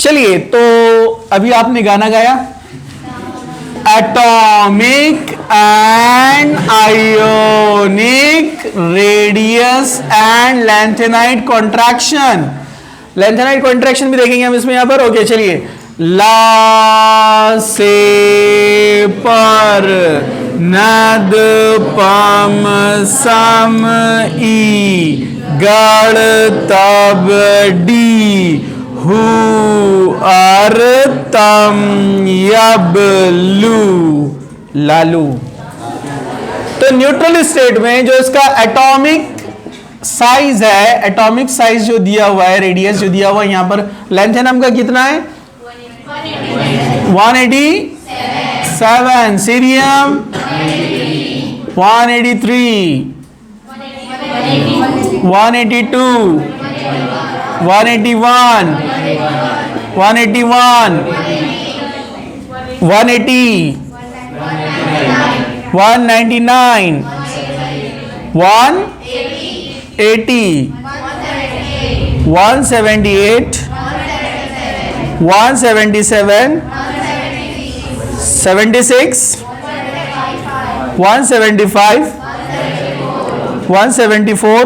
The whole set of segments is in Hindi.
चलिए, तो अभी आपने गाना गाया atomic and ionic radius and lanthanide contraction. Lanthanide contraction भी देखेंगे हम इसमें यहां पर। ओके चलिए, ला से पर नद पम सम ई गण तब डी हु अर तम यब लू लालू। तो न्यूट्रल स्टेट में जो इसका एटॉमिक साइज है, एटॉमिक साइज जो दिया हुआ है, रेडियस जो दिया हुआ है यहां पर, लैंथेनम का कितना है 187, सीरियम 183, 182, 181, 181, 180, 199, 180, 178, 177, 76, 175, 174,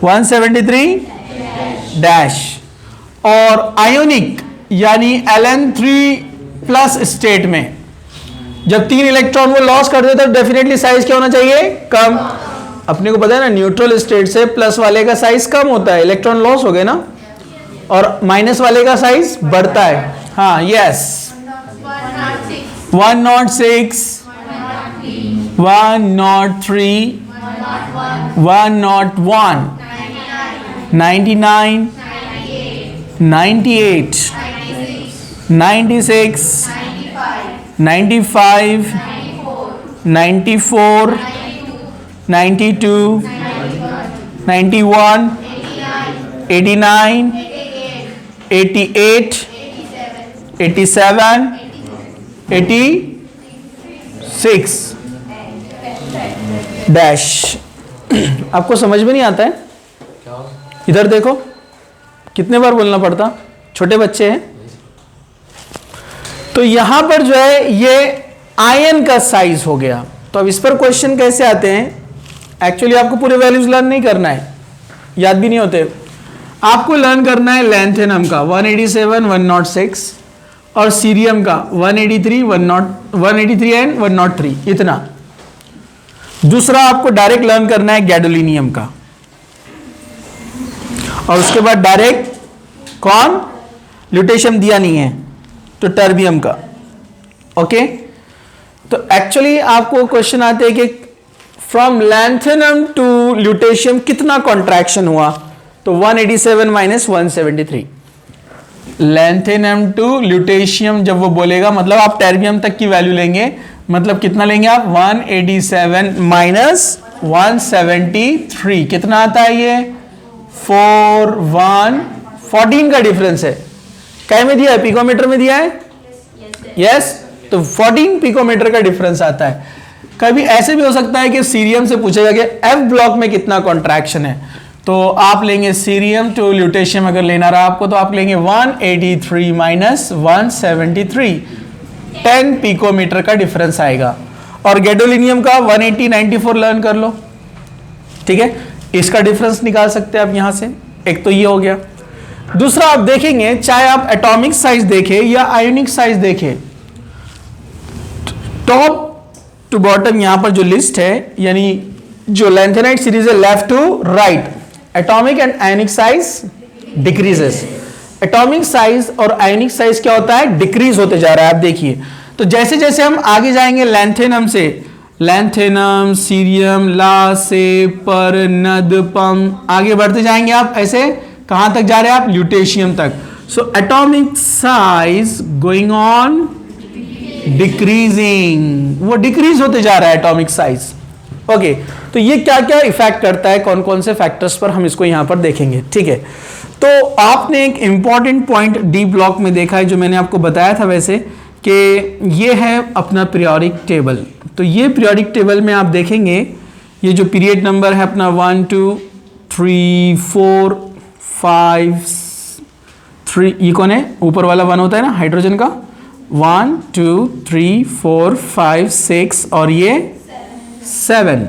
173 डैश। और आयोनिक यानी Ln3+ स्टेट में जब 3 इलेक्ट्रॉन को लॉस कर देता है तो डेफिनेटली साइज क्या होना चाहिए, कम। अपने को पता है ना, न्यूट्रल स्टेट से प्लस वाले का साइज कम होता है, इलेक्ट्रॉन लॉस हो गए ना, और माइनस वाले का साइज बढ़ता है। हाँ यस, 106, 103, 101, 99, 98, 96, 95, 94, 92, 91, 89, 88, 87, 86 डैश। आपको समझ में नहीं आता है? इधर देखो, कितने बार बोलना पड़ता, छोटे बच्चे हैं। तो यहां पर जो है ये आयन का साइज हो गया। तो अब इस पर क्वेश्चन कैसे आते हैं, एक्चुअली आपको पूरे वैल्यूज लर्न नहीं करना है, याद भी नहीं होते। आपको लर्न करना है लैंथेनम का 187, 106 और सीरियम का 183, 183 एंड 103, इतना। दूसरा आपको डायरेक्ट लर्न करना है गैडोलिनियम का, और उसके बाद डायरेक्ट कौन, ल्यूटेशियम दिया नहीं है तो टर्बियम का। ओके, तो एक्चुअली आपको क्वेश्चन आते हैं कि फ्रॉम लैंथेनम टू ल्यूटेशियम कितना कॉन्ट्रैक्शन हुआ, तो 187 माइनस 173। लैंथेनम टू ल्यूटेशियम जब वो बोलेगा मतलब आप टर्बियम तक की वैल्यू लेंगे, मतलब कितना लेंगे आप, 187 माइनस 173, कितना आता है ये 14 का डिफरेंस है। क्या में दिया है, पिकोमीटर में दिया है, यस, तो 14 पिकोमीटर का डिफरेंस आता है। कभी ऐसे भी हो सकता है कि सीरियम से पूछेगा कि एफ ब्लॉक में कितना कॉन्ट्रैक्शन है, तो आप लेंगे सीरियम टू ल्यूटेशियम अगर लेना रहा आपको, तो आप लेंगे 183 माइनस 173, 10 पिकोमीटर का डिफरेंस आएगा। और गैडोलिनियम का 180, 94 लर्न कर लो, ठीक है, इसका डिफरेंस निकाल सकते हैं आप यहां से। एक तो ये हो गया। दूसरा आप देखेंगे, चाहे आप एटॉमिक साइज देखें या आयोनिक साइज देखें, टॉप टू बॉटम यहां पर जो लिस्ट है, यानी जो लैंथेनाइड सीरीज है left to right, atomic and ionic size decreases. Atomic size और आयोनिक साइज क्या होता है, डिक्रीज होते जा रहा है। आप देखिए, तो जैसे जैसे हम आगे जाएंगे लैंथेनम से, लैंथेनम, सीरियम, ला से पर नद पम, आगे बढ़ते जाएंगे आप ऐसे, कहां तक जा रहे हैं आप, ल्यूटेशियम तक। So atomic size going on decreasing, वो डिक्रीज होते जा रहा है एटॉमिक साइज। ओके, तो ये क्या क्या इफेक्ट करता है, कौन कौन से फैक्टर्स पर, हम इसको यहां पर देखेंगे, ठीक है। तो आपने एक इंपॉर्टेंट पॉइंट डी ब्लॉक में देखा है, जो मैंने आपको बताया था वैसे, कि ये है अपना पीरियोडिक टेबल। तो ये पीरियोडिक टेबल में आप देखेंगे, ये जो पीरियड नंबर है अपना 1 2 3 4 5 3, ये कौन है? ऊपर वाला 1 होता है ना हाइड्रोजन का, 1 2 3 4 5 6 और ये 7।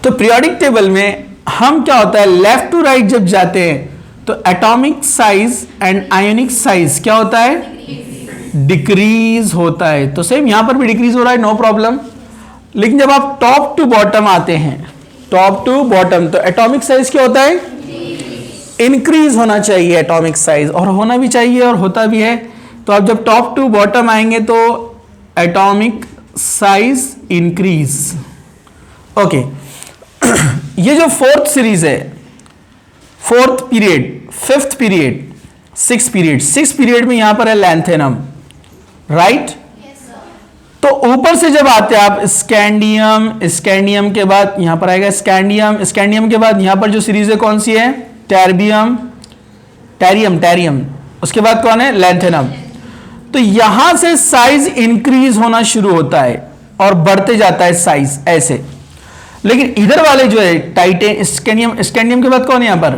तो पीरियोडिक टेबल में हम क्या होता है, लेफ्ट टू राइट जब जाते हैं तो atomic size and ionic size क्या होता है? डिक्रीज होता है। तो सेम यहां पर भी डिक्रीज हो रहा है, नो प्रॉब्लम। लेकिन जब आप टॉप टू बॉटम आते हैं, टॉप टू बॉटम, तो एटॉमिक साइज क्या होता है? इंक्रीज होना चाहिए एटॉमिक साइज, और होना भी चाहिए और होता भी है। तो आप जब टॉप टू बॉटम आएंगे तो एटॉमिक साइज इंक्रीज। ओके, ये जो फोर्थ सीरीज है, fourth period, fifth period, six period, six period में यहां पर है लैंथेनम, राइट? तो ऊपर से जब आते हैं आप स्कैंडियम, स्कैंडियम के बाद यहां पर आएगा स्कैंडियम, स्कैंडियम के बाद यहां पर जो सीरीज है कौन सी है? टर्बियम, टेरियम, टेरियम, उसके बाद कौन है? लैंथेनम। तो यहां से साइज इंक्रीज होना शुरू होता है और बढ़ते जाता है साइज ऐसे। लेकिन इधर वाले जो है स्कैंडियम, स्कैंडियम के बाद कौन है यहां पर?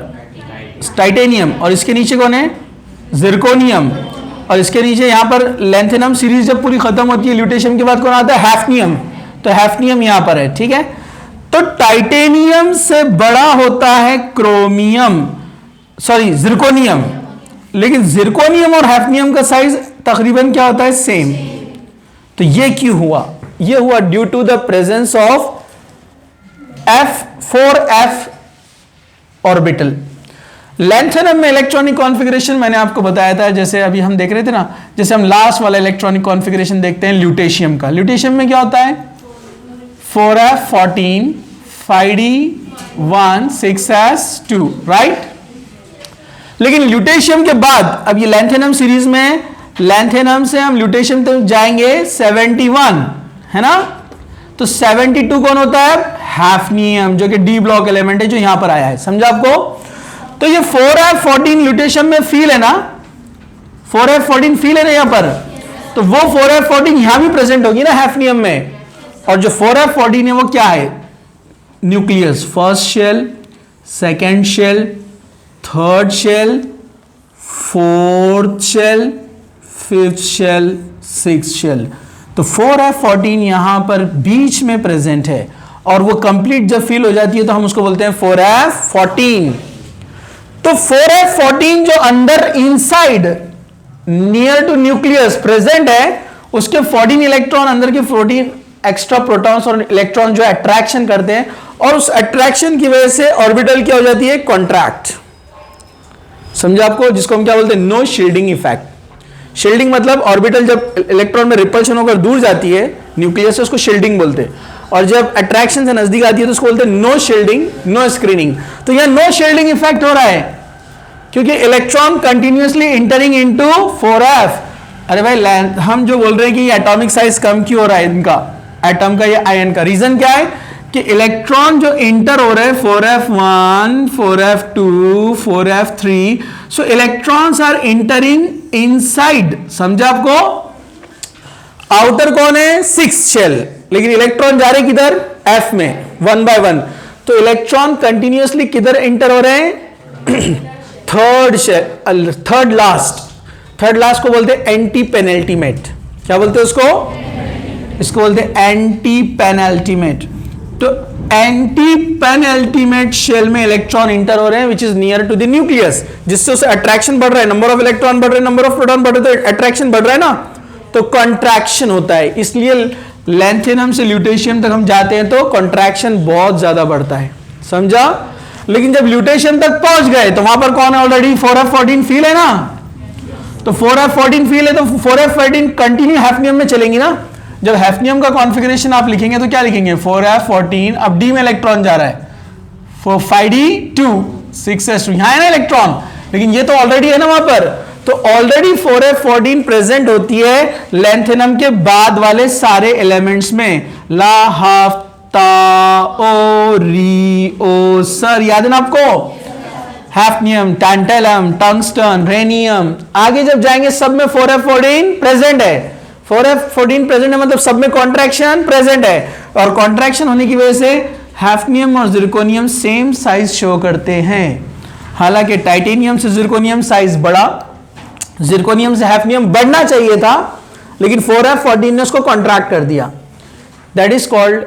टाइटेनियम, और इसके नीचे कौन है? जिरकोनियम, और इसके नीचे यहां पर लैंथेनम सीरीज जब पूरी खत्म होती है, ल्यूटेशियम के बाद कौन आता है? हैफनियम। तो हैफनियम यहां पर है, ठीक है। तो टाइटेनियम से बड़ा होता है क्रोमियम, सॉरी जिरकोनियम, लेकिन जिरकोनियम और हैफनियम का साइज तकरीबन क्या होता है? सेम। तो ये क्यों हुआ? ये हुआ due to the presence of F4F orbital. Lanthanum में इलेक्ट्रॉनिक कॉन्फ़िगरेशन मैंने आपको बताया था, जैसे अभी हम देख रहे थे ना, जैसे हम लास्ट वाला इलेक्ट्रॉनिक कॉन्फ़िगरेशन देखते हैं ल्यूटेशियम का। ल्यूटेशियम में क्या होता है? 4F14 5D1 6S2, right? लेकिन ल्यूटेशियम के बाद अब ये लैंथेनम सीरीज में, लैंथेनम से हम ल्यूटेशियम तक जाएंगे 71, है ना? तो 72 कौन होता है? हैफनियम, जो कि डी ब्लॉक एलिमेंट है, जो यहां पर आया है। समझा आपको? तो ये 4F14 ल्यूटेशियम में फील है ना, 4F14 फील है ना यहां पर, तो वो 4F14 यहां भी प्रेजेंट होगी ना हैफनियम में। और जो 4F14 है वो क्या है? Nucleus, first shell, second shell, third shell, fourth shell, fifth shell, sixth shell. तो 4F14 यहां पर बीच में प्रेजेंट है, और वो कंप्लीट जब फिल हो जाती है तो हम उसको बोलते हैं 4F14। तो 4F14 जो अंदर inside near to nucleus present है, उसके 14 इलेक्ट्रॉन, अंदर के 14 एक्स्ट्रा प्रोटॉन्स और इलेक्ट्रॉन जो अट्रैक्शन करते हैं, और उस अट्रैक्शन की वजह से ऑर्बिटल क्या हो जाती है? कॉन्ट्रैक्ट। समझा आपको? जिसको हम क्या बोलते हैं? No shielding effect. शील्डिंग मतलब ऑर्बिटल जब इलेक्ट्रॉन में रिपल्शन होकर दूर जाती है न्यूक्लियस से, उसको शील्डिंग बोलते हैं, और जब अट्रैक्शन से नजदीक आती है तो उसको बोलते हैं नो शील्डिंग, नो स्क्रीनिंग। तो यहां नो शील्डिंग इफेक्ट हो रहा है क्योंकि electron continuously entering into 4F। अरे भाई, हम जो बोल रहे हैं कि ये एटॉमिक साइज कम क्यों हो रहा है इनका, एटम का या आयन का, रीजन क्या है कि इलेक्ट्रॉन जो इंटर हो रहे हैं 4F1 4F2 4F3, so electrons are entering inside. समझा आपको? आउटर कौन है? 6 शेल, लेकिन इलेक्ट्रॉन जा रहे किधर? F में, 1 by 1। तो इलेक्ट्रॉन कंटिन्यूअसली किधर इंटर हो रहे हैं? Third shell, third last. Third last को बोलते हैं एंटी पेनल्टीमेट। क्या बोलते हैं उसको? इसको बोलते हैं एंटी पेनल्टीमेट। तो एंटी पेनल्टीमेट शेल में इलेक्ट्रॉन इंटर हो रहे हैं which is near to the nucleus, जिससे उसे अट्रैक्शन बढ़ रहा है, नंबर ऑफ इलेक्ट्रॉन बढ़ रहे हैं, नंबर ऑफ प्रोटॉन बढ़ रहे हैं, तो अट्रैक्शन बढ़ रहा है ना, तो कॉन्ट्रैक्शन होता है। इसलिए लैंथेनम से ल्यूटेशियम तक हम जाते हैं तो कॉन्ट्रैक्शन बहुत ज्यादा बढ़ता है। समझा? लेकिन जब ल्यूटेशियम तक पहुंच गए तो वहां पर कौन है? ऑलरेडी 4F14 फील है ना, तो 4F14 फील है तो 4F14 कंटिन्यू हैफनियम में चलेंगी ना। जब हैफनियम का कॉन्फ़िगरेशन आप लिखेंगे तो क्या लिखेंगे? 4F14, अब डी में इलेक्ट्रॉन जा रहा है, 5D2 6S2, यहां है ना इलेक्ट्रॉन, लेकिन ये तो ऑलरेडी है ना वहां पर। तो ऑलरेडी 4F14 प्रेजेंट होती है लैंथेनम के बाद वाले सारे एलिमेंट्स में, ला, हाफ, ता, ओ, री, ओ, सर, याद है ना आपको? हैफनियम, टैंटेलम, टंगस्टन, रेनियम, आगे जब जाएंगे सब में 4F14 प्रेजेंट है। 4F14 प्रेजेंट है मतलब सब में कॉन्ट्रैक्शन प्रेजेंट है, और कॉन्ट्रैक्शन होने की वजह से हैफनियम और जिरकोनियम सेम साइज शो करते हैं। हालांकि टाइटेनियम से जिरकोनियम साइज बढ़ा, जिरकोनियम से हैफनियम बढ़ना चाहिए था, लेकिन 4f14 ने उसको कॉन्ट्रैक्ट कर दिया। That is called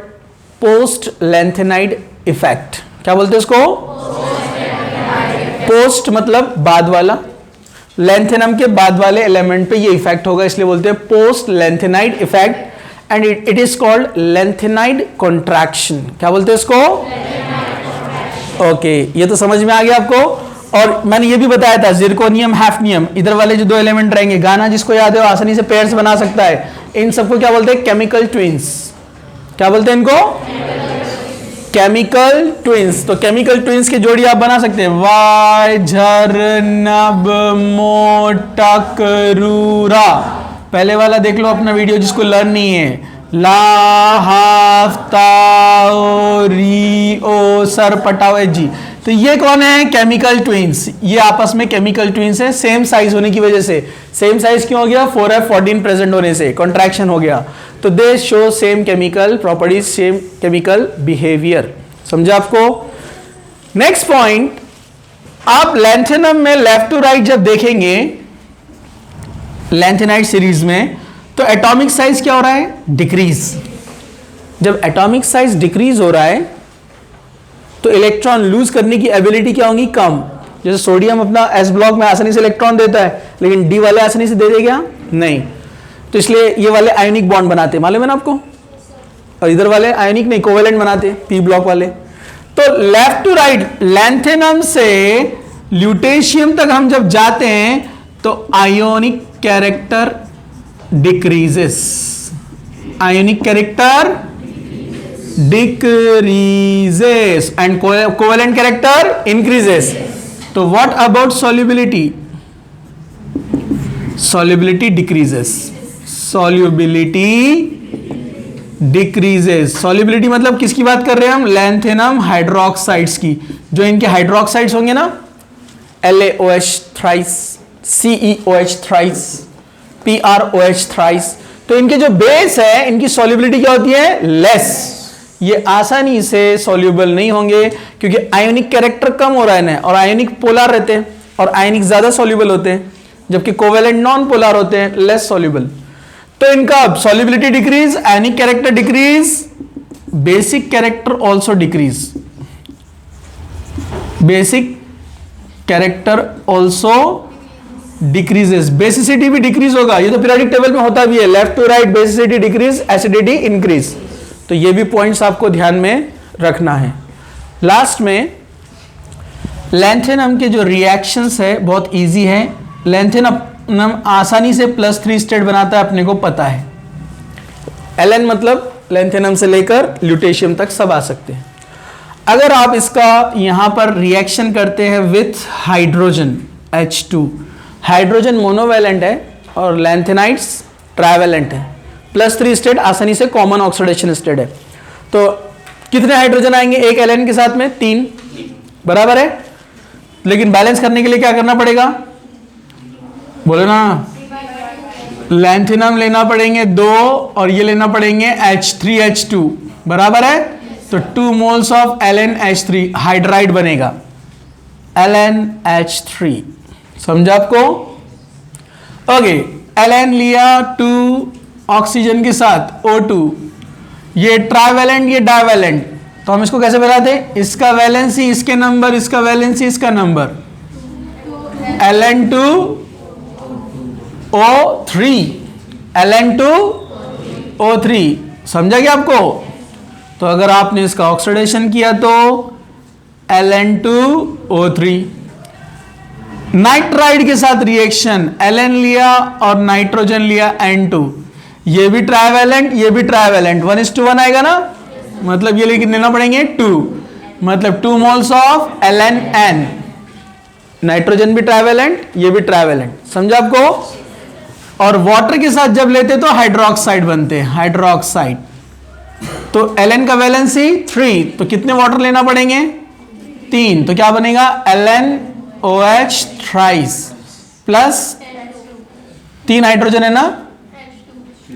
post lanthanide effect. क्या बोलते हैं इसको? पोस्ट मतलब बाद वाला, लेंथेनम के बाद वाले एलिमेंट पे ये इफेक्ट होगा, इसलिए बोलते हैं post lanthanide effect and it is called lanthanide contraction. क्या बोलते हैं इसको? ओके, ये तो समझ में आ गया आपको। और मैंने ये भी बताया था जिरकोनियम हैफनियम, इधर वाले जो दो एलिमेंट रहेंगे, गाना जिसको याद है आसानी से पेयर्स बना सकता है, इन सबको क्या बोलते हैं? Chemical twins. क्या बोलते हैं इनको? Chemical twins. तो केमिकल ट्विंस की जोड़ी आप बना सकते हैं, वाय झर नब मोटक रूरा। पहले वाला देख लो अपना वीडियो जिसको लर्न नहीं है, ला हाफ ताओ री ओ सर पटाओ एच जी। तो ये कौन है? Chemical twins. ये आपस में केमिकल ट्विंस है, सेम साइज होने की वजह से। सेम साइज क्यों हो गया? 4f14 प्रेजेंट होने से कॉन्ट्रैक्शन हो गया। तो दे show same chemical properties, same chemical behaviour. समझा आपको? नेक्स्ट पॉइंट, आप लैंथेनम में लेफ्ट टू राइट जब देखेंगे लैंथेनाइड सीरीज में, तो एटॉमिक साइज क्या हो रहा है? डिक्रीज। जब एटॉमिक साइज डिक्रीज हो रहा है तो इलेक्ट्रॉन लूज करने की एबिलिटी क्या होगी? कम। जैसे सोडियम अपना एस ब्लॉक में आसानी से इलेक्ट्रॉन देता है, लेकिन डी वाले आसानी से दे देगा नहीं, तो इसलिए ये वाले आयोनिक बॉन्ड बनाते हैं, मालूम है ना आपको? और इधर वाले आयोनिक नहीं, कोवेलेंट बनाते हैं, पी ब्लॉक वाले। तो लेफ्ट टू राइट लैंथेनम से ल्यूटेशियम तक हम जब जाते हैं तो ionic character decreases, ionic character decreases and covalent character increases. तो what about solubility? Solubility decreases. Solubility decreases. Solubility मतलब किसकी बात कर रहे हैं हम? लैंथेनम हाइड्रोक्साइड्स की। जो इनके हाइड्रोक्साइड्स होंगे ना, LaOH thrice, CeOH thrice, PrOH thrice, तो इनके जो बेस है इनकी सॉल्युबिलिटी क्या होती है? लेस। ये आसानी से सॉल्यूबल नहीं होंगे क्योंकि आयोनिक कैरेक्टर कम हो रहा है ना, और आयोनिक पोलर रहते हैं और आयोनिक ज्यादा सॉल्यूबल होते हैं, जबकि कोवेलेंट नॉन पोलर होते हैं, लेस सॉल्यूबल। तो इनका solubility decrease, ionic character decrease, basic character also decrease, basic character also decreases, basicity भी डिक्रीज होगा। ये तो पीरियोडिक टेबल में होता भी है, left to right basicity decrease, acidity increase. तो ये भी पॉइंट्स आपको ध्यान में रखना है। लास्ट में लैंथेनम के जो रिएक्शंस है बहुत इजी है। लैंथेनम आसानी से +3 स्टेट बनाता है, अपने को पता है। Ln मतलब लैंथेनम से लेकर ल्यूटेशियम तक सब आ सकते हैं। अगर आप इसका यहां पर रिएक्शन करते हैं with hydrogen H2, hydrogen monovalent है और लैंथेनाइड्स ट्राइवैलेंट है, +3 स्टेट आसानी से कॉमन ऑक्सीडेशन स्टेट है। तो कितने हाइड्रोजन आएंगे एक Ln के साथ में? 3, बराबर है। लेकिन बैलेंस करने के लिए क्या करना पड़ेगा? बोले ना, लैंथेनम लेना पड़ेंगे 2 और ये लेना पड़ेंगे H3H2, बराबर है। तो 2 मोल्स ऑफ LnH3 हाइड्राइड बनेगा, LnH3। समझा आपको? ओके, Ln लिया 2 ऑक्सीजन के साथ O2, ये ट्राइवैलेंट ये डाइवैलेंट, तो हम इसको कैसे बनाते? इसका वैलेंसी इसके नंबर, इसका वैलेंसी इसका नंबर, Ln2O3, Ln2O3। समझा क्या आपको? तो अगर आपने इसका ऑक्सीडेशन किया तो Ln2O3। नाइट्राइड के साथ रिएक्शन, Ln लिया और नाइट्रोजन लिया N2, ये भी ट्राइवैलेंट ये भी ट्राइवैलेंट, 1:1 आएगा ना, मतलब ये लेकिन लेना पड़ेंगे 2, मतलब 2 मोल्स ऑफ LnN। नाइट्रोजन भी ट्राइवैलेंट ये भी ट्राइवैलेंट, समझा आपको? और वाटर के साथ जब लेते तो हाइड्रोक्साइड बनते हैं, हाइड्रोक्साइड। तो Ln का वैलेंसी 3, तो कितने वाटर लेना पड़ेंगे? 3, तो क्या बनेगा? LnOH थ्राइस प्लस 3 हाइड्रोजन है ना,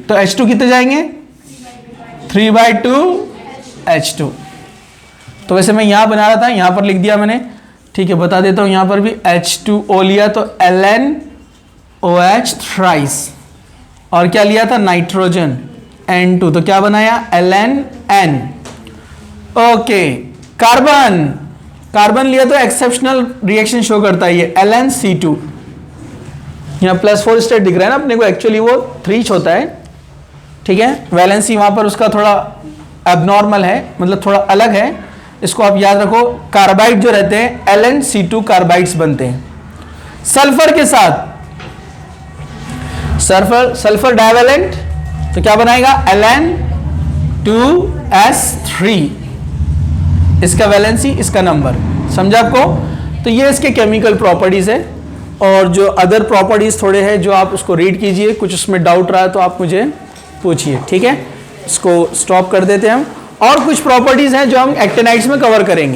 तो H2 कितने जाएंगे? 3/2 H2। तो वैसे मैं यहां बना रहा था, यहां पर लिख दिया मैंने ठीक है, बता देता हूं, यहां पर भी H2O लिया तो LnOH थ्राइस, और क्या लिया था नाइट्रोजन N2, तो क्या बनाया LnN। ओके, कार्बन, कार्बन लिया तो एक्सेप्शनल रिएक्शन शो करता है ये LnC2, यहाँ +4 स्टेट दिख रहा है ना अपने को, एक्चुअली वो 3 होता है, ठीक है। वैलेंसी वहां पर उसका थोड़ा एबनॉर्मल है, मतलब थोड़ा अलग है, इसको आप याद रखो। कार्बाइड जो रहते हैं LnC2 कार्बाइड्स बनते हैं। सल्फर के साथ सल्फर डाइवेलेंट, तो क्या बनाएगा Ln2S3, इसका वैलेंसी, इसका नंबर, समझा आपको। तो ये इसके केमिकल प्रॉपर्टीज है, और जो अदर प्रॉपर्टीज थोड़े हैं जो आप उसको रीड कीजिए, कुछ उसमें डाउट रहा है तो आप मुझे पूछिए, ठीक है। इसको स्टॉप कर देते हैं हम, और कुछ प्रॉपर्टीज हैं जो हम एक्टिनाइड्स में कवर करेंगे।